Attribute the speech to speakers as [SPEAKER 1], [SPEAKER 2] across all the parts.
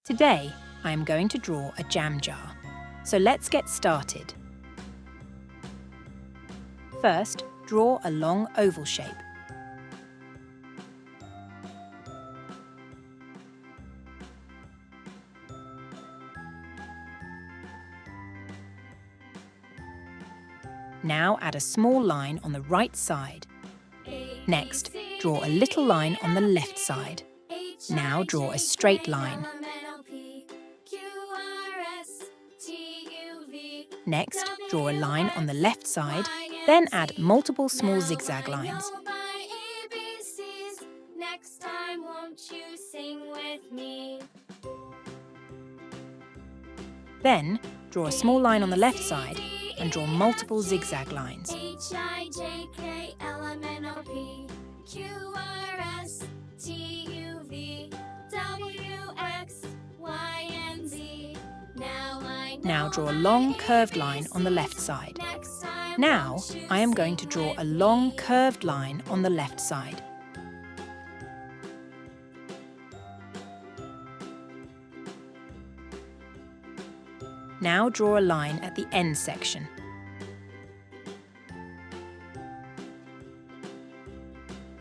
[SPEAKER 1] Today, I am going to draw a jam jar. So let's get started. First, draw a long oval shape. Now add a small line on the right side. Next, draw a little line on the left side. Now draw a straight line. Next, draw a line on the left side, then add multiple small zigzag lines. Then, draw a small line on the left side and draw multiple zigzag lines. Now draw a long curved line on the left side. Now, I am going to draw a long curved line on the left side. Now draw a line at the end section.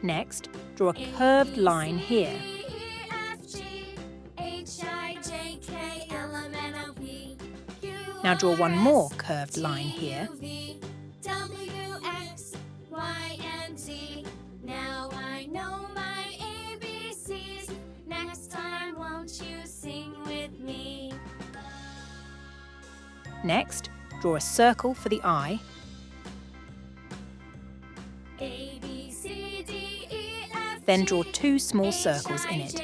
[SPEAKER 1] Next, draw a curved line here. Now draw one more curved line here. Next, draw a circle for the eye. Then draw two small circles in it.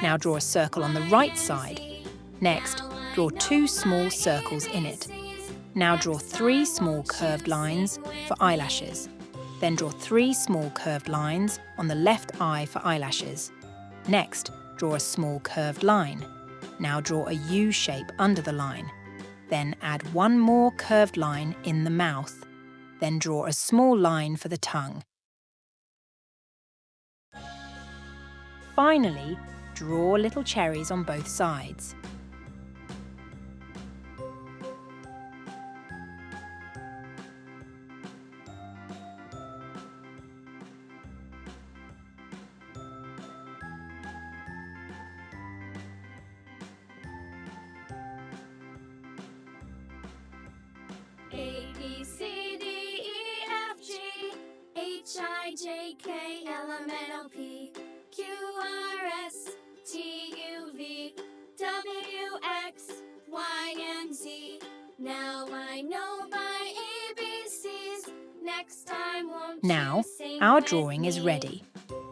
[SPEAKER 1] Now draw a circle on the right side. Next, draw two small circles in it. Now draw three small curved lines for eyelashes. Then draw three small curved lines on the left eye for eyelashes. Next, draw a small curved line. Now draw a U shape under the line. Then add one more curved line in the mouth. Then draw a small line for the tongue. Finally, draw little cherries on both sides.
[SPEAKER 2] A, B, C, D, E, F, G, H, I, J, K, L, M, N, O, P, Q, R, S, T, U, V, W, X, Y, and Z. Now I know my ABCs. Next time won't
[SPEAKER 1] Now,
[SPEAKER 2] you sing
[SPEAKER 1] our
[SPEAKER 2] with
[SPEAKER 1] drawing is
[SPEAKER 2] me?
[SPEAKER 1] ready.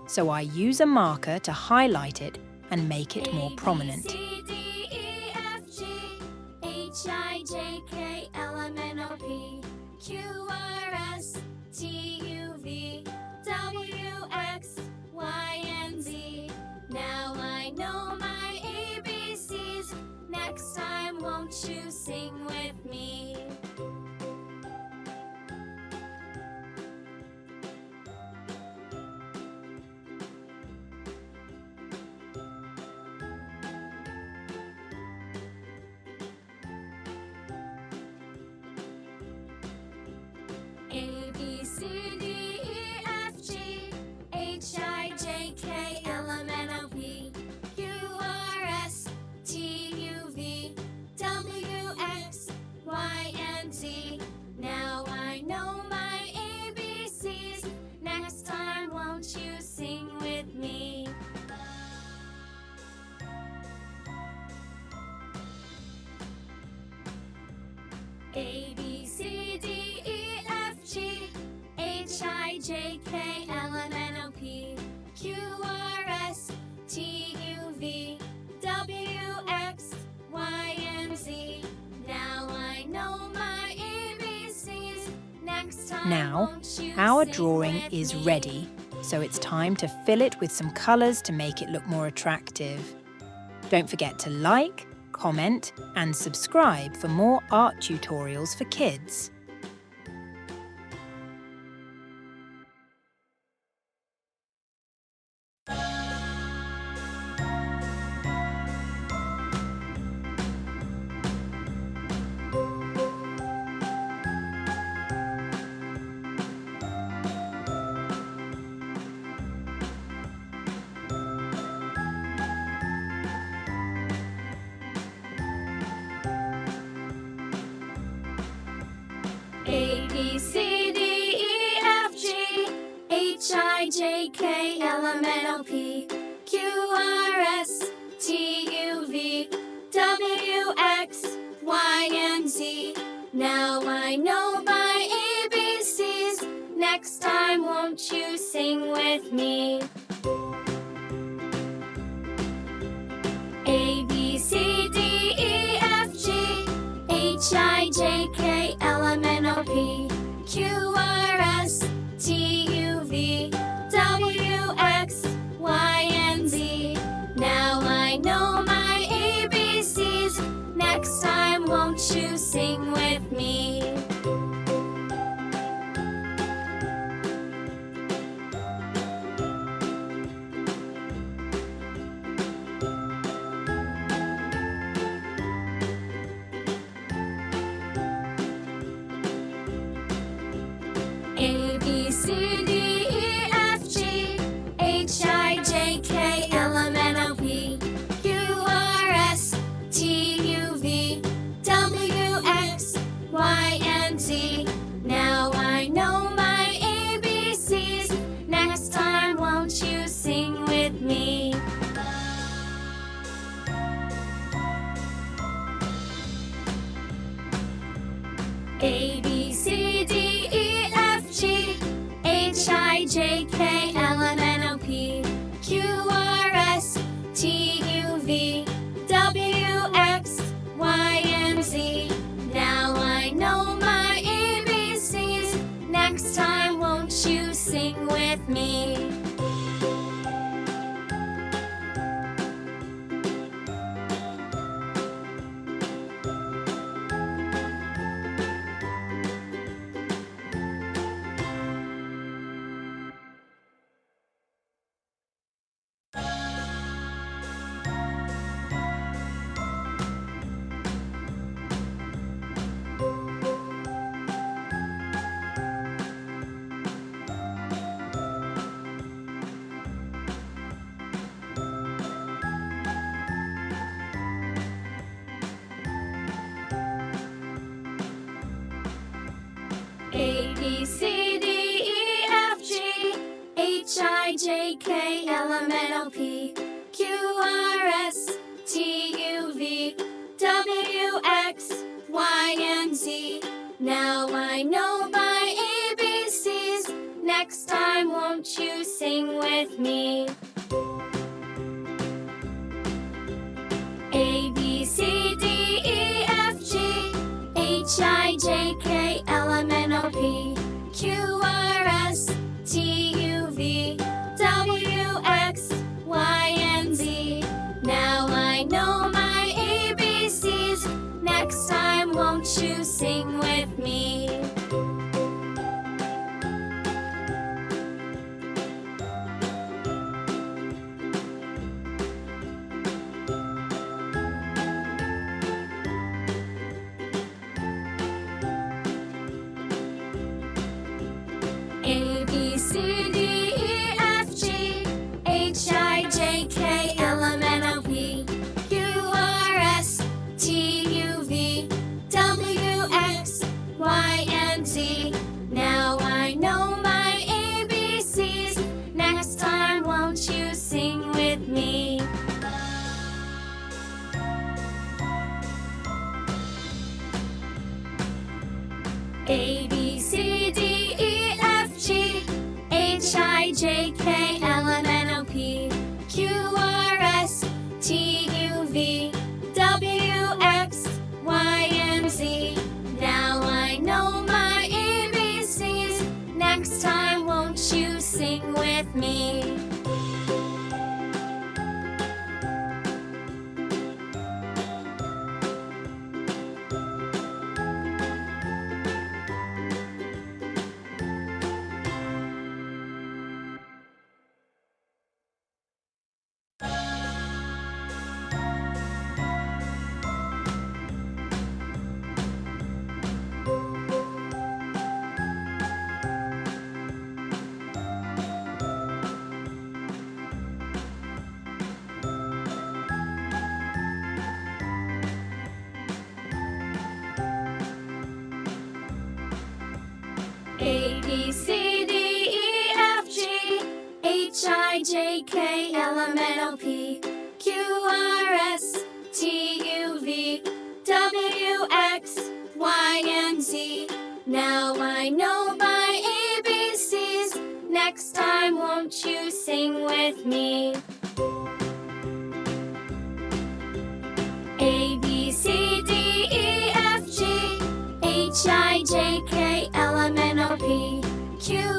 [SPEAKER 1] So I use a marker to highlight it and make it more
[SPEAKER 2] A,
[SPEAKER 1] prominent.
[SPEAKER 2] B, C, D, E, F, G, H, I, J, K, L, M, N, O, P, Q, R, S, T, U, V, W, X, Y, and Z. Now I know my ABCs. Next time, won't you sing with me? A, B, C, D, E, F, G, H, I, J, K, L, M, N, O, P, Q, R, S, T, U, V, W, X, Y, and Z. Now I know my ABCs. Next time, won't you sing with me? A, B, C, D, E, F, G, H, I, J, K, L, M, N, O, P, Q, R, S, T, U, V, W, X, Y, and Z. Now I know my ABCs. Next time,
[SPEAKER 1] Now,
[SPEAKER 2] won't you
[SPEAKER 1] our
[SPEAKER 2] sing
[SPEAKER 1] drawing
[SPEAKER 2] with
[SPEAKER 1] is
[SPEAKER 2] me?
[SPEAKER 1] ready, so it's time to fill it with some colours to make it look more attractive. Don't forget to like, comment, and subscribe for more art tutorials for kids.
[SPEAKER 2] B, C, D, E, F, G, H, I, J, K, L, M, N, O, P, Q, R, S, T, U, V, W, X, Y, and Z. Now I know my ABCs. Next time, won't you sing with me? A, B, C, D, E, F, G, H, I, J, K, L, M, N, O, P, Q, R, S, T, U, V, W, X, Y, and Z. Now I know my ABCs. Next time, won't you sing with me? A, B, C, D, E, F, G, H, I, J, K, L, M, N, O, P, Q, R, S, T, U, V, W, X, Y, and Z. Now I know my ABCs. Next time, won't you sing with me? A, B, C, D, E, F, G, H, I, J, K, L, M, N, O, P, Q, R, S, T, U, V, W, X, Y, and Z. Now I know my ABCs. Next time, won't you sing with me? A, B, C, D, E, F, G, H, I, J, K, L, M, N, O, P, Q, R, S, T, U, V, W, X, Y, and Z. Now I know my ABCs. Next time, won't you sing with me? A, B, C, D, E, F, G, H, I, J, K, L, M, N, O, P, Q, R, S, T, U, V, W, X, Y, and Z. Now I know my ABCs. Next time, won't you sing with me? A, B, C, D, E, F, G, H, I, J, K, L, M, N, O, P, Q, R, S, T, U, V, W, X, Y, and Z. Now I know my ABCs. Next time, won't you sing with me? A, B, C, D, E, F, G, H, I, J, K, L, M, N, O, P, Q, R, S, T, U, V, W, X, Y, and Z. Now I know my ABCs. Next time, won't you sing with me? B, C, D, E, F, G, H, I, J, K, L, M, N, O, P, Q, R, S, T, U, V, W, X, Y, and Z. Now I know my ABCs. Next time, won't you sing with me? A, B, C, D, E, F, G, H, I, J, K, L, M, N, O, P, Q,